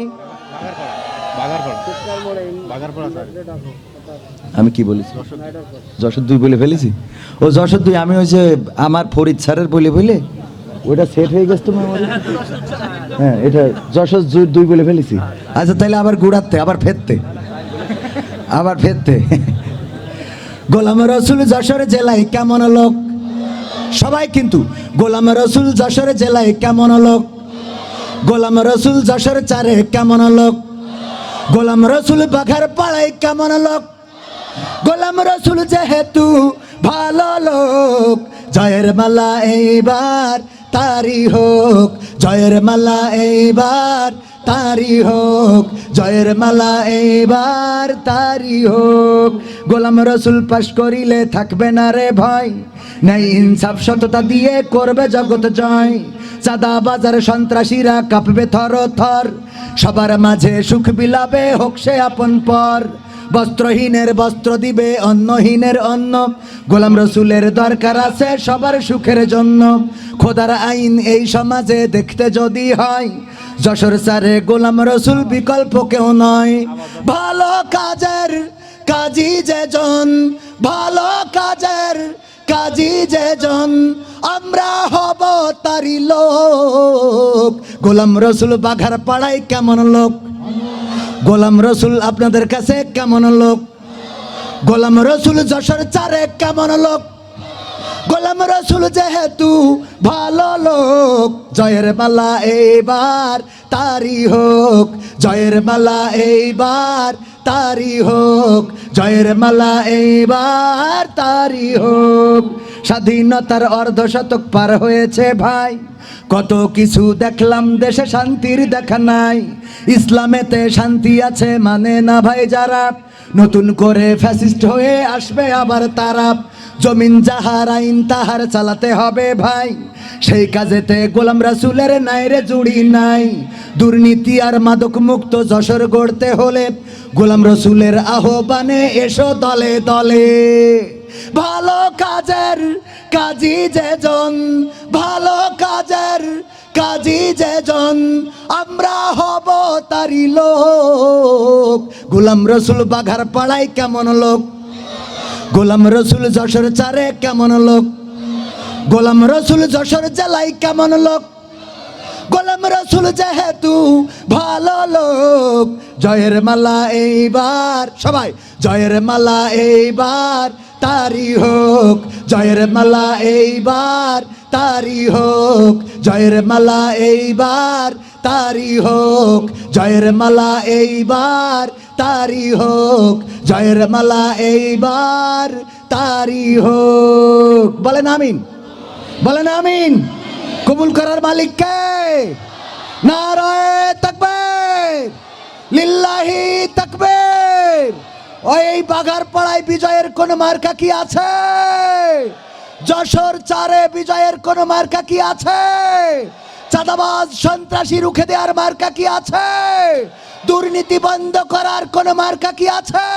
আমি কি বলেছি? যশোর 2 বলে ফেলেছি। ও যশোর 2, আমি ওই যে আমার ফরিদ স্যারের বলে ওটা সেট হয়ে গেছে তোমার মনে? হ্যাঁ, এটা যশোর 2 বলে ফেলেছি। আচ্ছা, তাহলে আবার গুড়াতে, আবার ফেরতে। গোলাম রসুল যশোর জেলায় কেমন লোক, সবাই কিন্তু গোলাম রসুল যশোর জেলায় কেমন লোক, গোলাম রসুল যশোর চারে কেমন লোক, গোলাম রসুল বাঘার পাড়ায় কেমন লোক, গোলাম রসুল যেহেতু ভালো লোক, জয়ের মালা এইবার তারি হোক, জয়ের মালা এইবার তারি হোক, জয়ের মালা এইবার তারি হোক। গোলাম রসুল পাশ করিলে থাকবে না রে ভয়, নেই ইনসাফ সততা দিয়ে করবে জগৎ জয়। চাঁদা বাজার সন্ত্রাসীরা কাঁপবে থর থর, সবার মাঝে সুখ বিলাবে হোক সে আপন পর। বস্ত্রহীনের বস্ত্র দিবে, অন্নহীনের অন্ন, গোলাম রসুলের দরকার আছে সবার সুখের জন্য। খোদার আইন এই সমাজে দেখতে যদি হয়, যশোর চারে গোলাম রসুল বিকল্প কেউ নয়। ভালো কাজের কাজী যেজন, ভালো কাজের কাজী যেজন, আমরা হব তারি লোক। গোলাম রসুল বাঘার পাড়ায় কেমন লোক, গোলাম রসুল আপনাদের কাছে কেমন লোক, গোলাম রসুল যশোর চারে কেমন লোক, গোলাম রসুল যেহেতু ভালো লোক, জয়ের মালা এইবার তারি হোক, জয়ের মালা এইবার তারি হোক, জয়ের মালা এইবার তারি হোক। স্বাধীনতার অর্ধশতক পার হয়েছে ভাই, কত কিছু দেখলাম দেশে শান্তির দেখা নাই। ইসলামেতে শান্তি আছে মানে না ভাই যারা, নতুন করে ফ্যাসিস্ট হয়ে আসবে আবার তারা। জমিন যাহার আইন তাহার চালাতে হবে ভাই, সেই কাজেতে গোলাম রাসূলের নাইরে জুড়ি নাই। দুর্নীতি আর মাদক মুক্ত যশোর গড়তে হলে গোলাম রসুলের আহ্বানে এসো দলে দলে। ভালো কাজের কাজী যেজন, ভালো কাজের কাজী যেজন, আমরা হব তারি লোক। গোলাম রসুল বাঘার পাড়ায় কেমন লোক, গোলাম রসুল যশোর চারে কেমন লোক, গোলাম রসুল যশোর জেলায় কেমন লোক, গোলাম রসুল যেহেতু ভালো লোক, জয়ের মালা এইবার সবাই, জয়ের মালা এইবার তারি হোক, জয়ের মালা এইবার তারি হোক, জয়ের মালা এইবার তারি হোক, জয়ের মালা এইবার তারি হোক, জয়ের মালা এইবার তারি হোক। বলেন আমিন, বলেন আমিন। কবুল করার মালিক কে? নারায়ে তাকবীর, লিল্লাহি তাকবীর। ওই বাঘার পাড়ায় বিজয়ের কোন মার্কা কি আছে? যশোর চারে বিজয়ের কোন মার্কা কি আছে? চাঁদাবাজ সন্ত্রাসী রুখে দেওয়ার মার্কা কি আছে? দুর্নীতি বন্ধ করার কোন মার্কা কি আছে?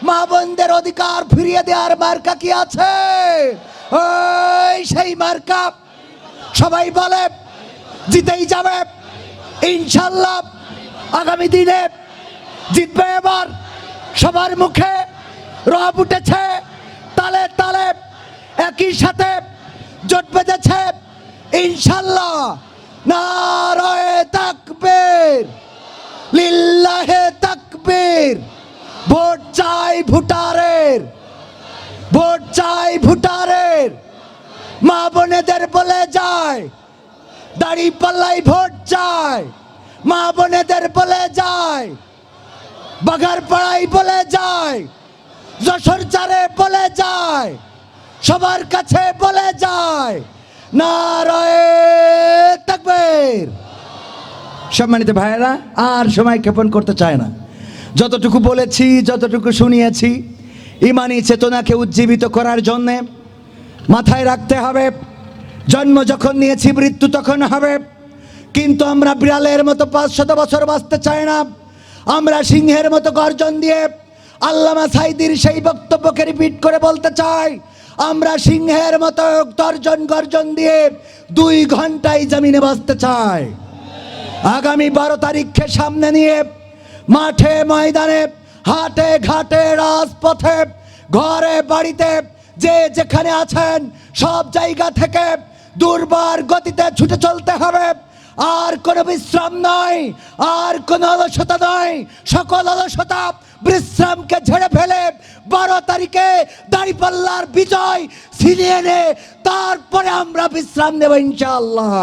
মা বোনদের অধিকার ফিরিয়ে দেওয়ার মার্কা কি আছে? ওই সেই মার্কা। সবাই বলে জিতেই যাবে ইনশাল্লাহ, আগামী দিনে জিতবে। এবার সবার মুখে রব উঠেছে, তালে তালে একই সাথে জোট বেঁধেছে ইনশাল্লাহ। নারায়ে তাকবীর, লিল্লাহে তাকবীর। ভোট চাই ভোটারের, ভোট চাই ভোটারের। মা বোনেদের বলে যায় দাড়ি পাল্লাই ভোট চাই, মা বোনেদের বলে যায়, বাঘার পাড়ায় বলে যায়, যশোর চারে বলে যায়, সবার কাছে বলে যায় নারায়ে তাকবীর। সম্মানিত ভাইয়েরা, আর সময় ক্ষেপণ করতে চায় না। যতটুকু বলেছি, যতটুকু শুনিয়েছি, ইমানি চেতনাকে উজ্জীবিত করার জন্যে মাথায় রাখতে হবে, জন্ম যখন নিয়েছি মৃত্যু তখন হবে। কিন্তু আমরা বিড়ালের মতো 500 বছর বাঁচতে চাই না, আমরা সিংহের মতো গর্জন দিয়ে আল্লামা সাঈদীর সেই বক্তব্যকে রিপিট করে বলতে চাই, আমরা সিংহের মতো গর্জন দিয়ে 2 ঘন্টায় জমিনে বাঁচতে চাই। আগামী 12 তারিখকে সামনে নিয়ে মাঠে ময়দানে, হাটে ঘাটে, রাজপথে, ঘরে বাড়িতে, যে যেখানে আছেন সব জায়গা থেকে দুর্বার গতিতে ছুটে চলতে হবে। আর কোনো বিশ্রাম নয়, আর কোনো অলসতা নয়। সকল অলসতা বিশ্রামকে ঝেড়ে ফেলে 12 তারিখে দাঁড়িপাল্লার বিজয় ছিনিয়ে এনে তারপরে আমরা বিশ্রাম নেব ইনশাআল্লাহ।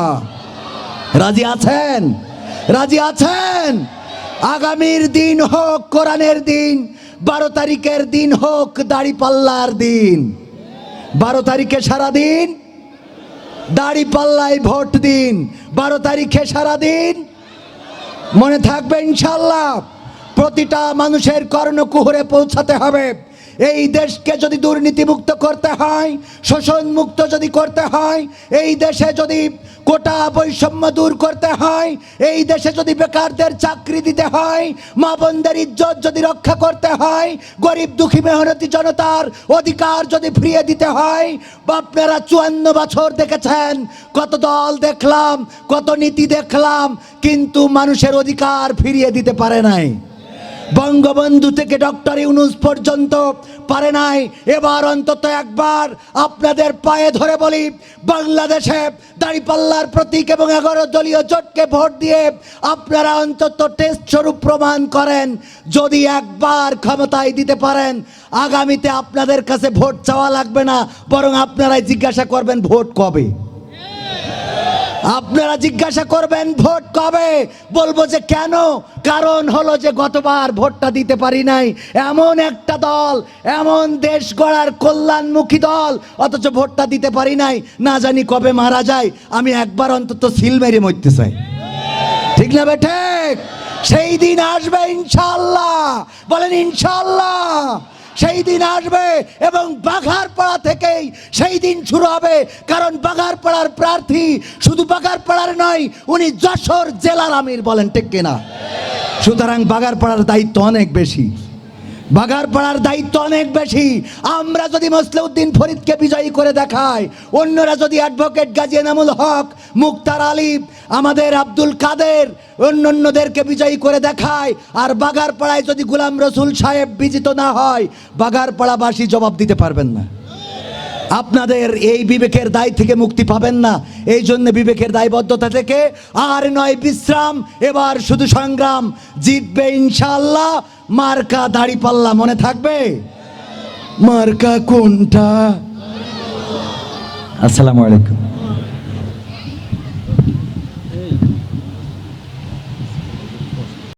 রাজি আছেন? রাজি আছেন? আগামীর দিন হোক কোরআনের দিন, 12 তারিখের দিন হোক দাঁড়িপাল্লার দিন। 12 তারিখে সারাদিন দাঁড়িপাল্লায় ভোট দিন, 12 তারিখে সারাদিন। মনে থাকবে ইনশাআল্লাহ, প্রতিটা মানুষের কর্ণকুহরে পৌঁছাতে হবে। এই দেশকে যদি দুর্নীতিমুক্ত করতে হয়, শোষণ মুক্ত যদি করতে হয়, এই দেশে যদি কোটা বৈষম্য দূর করতে হয়, এই দেশে যদি বেকারদের চাকরি দিতে হয়, মা বোনদের ইজ্জত যদি রক্ষা করতে হয়, গরিব দুঃখী মেহনতি জনতার অধিকার যদি ফিরিয়ে দিতে হয়, আপনারা 54 বছর দেখেছেন, কত দল দেখলাম, কত নীতি দেখলাম, কিন্তু মানুষের অধিকার ফিরিয়ে দিতে পারে নাই। বঙ্গবন্ধু থেকে ডক্টর ইউনূস পর্যন্ত পারে নাই। এবার অন্তত একবার আপনাদের পায়ে ধরে বলি, বাংলাদেশে দাঁড়িপাল্লার প্রতীক এবং 11 দলীয় জোটকে ভোট দিয়ে আপনারা অন্তত টেস্ট স্বরূপ প্রমাণ করেন, যদি একবার ক্ষমতায় দিতে পারেন, আগামীতে আপনাদের কাছে ভোট চাওয়া লাগবে না, বরং আপনারাই জিজ্ঞাসা করবেন ভোট কবে। আপনারা জিজ্ঞাসা করবেন ভোট কবে, বলবো যে কেন, কারণ হলো যে গতবার ভোটটা দিতে পারি নাই, এমন একটা দল, এমন দেশ গড়ার কল্যাণমুখী দল, অথচ ভোটটা দিতে পারি নাই, না জানি কবে মারা যায়, আমি একবার অন্তত সিল মেরে মরতে চাই। ঠিক না বেঠে? সেই দিন আসবে ইনশাআল্লাহ, বলেন ইনশাআল্লাহ। সেই দিন আসবে এবং বাঘারপাড়া থেকেই সেই দিন শুরু হবে, কারণ বাঘারপাড়ার প্রার্থী শুধু বাঘারপাড়ার নয়, উনি যশোর জেলার আমির, বলেন ঠিক কিনা? সুতরাং বাঘারপাড়ার দায়িত্ব অনেক বেশি, বাঘারপাড়ার দায়িত্ব অনেক বেশি। আমরা যদি মসলিউদ্দিন ফরিদকে বিজয়ী করে দেখাই, অন্যরা যদি অ্যাডভোকেট গাজী এনামুল হক, মুক্তার আলী, আমাদের আব্দুল কাদের, অন্যদেরকে বিজয়ী করে দেখায়, আর বাঘারপাড়ায় যদি গোলাম রসুল সাহেব বিজিত না হয়, বাঘারপাড়াবাসী জবাব দিতে পারবেন না। আপনাদের এই বিবেকের দায় থেকে মুক্তি পাবেন না। এই জন্য বিবেকের দায়বদ্ধতা থেকে আর নয় বিশ্রাম, এবার শুধু সংগ্রাম। জিতবে ইনশাআল্লাহ, মার্কা দাঁড়িপাল্লা, মনে থাকবে? মার্কা কোনটা? আসসালামু আলাইকুম।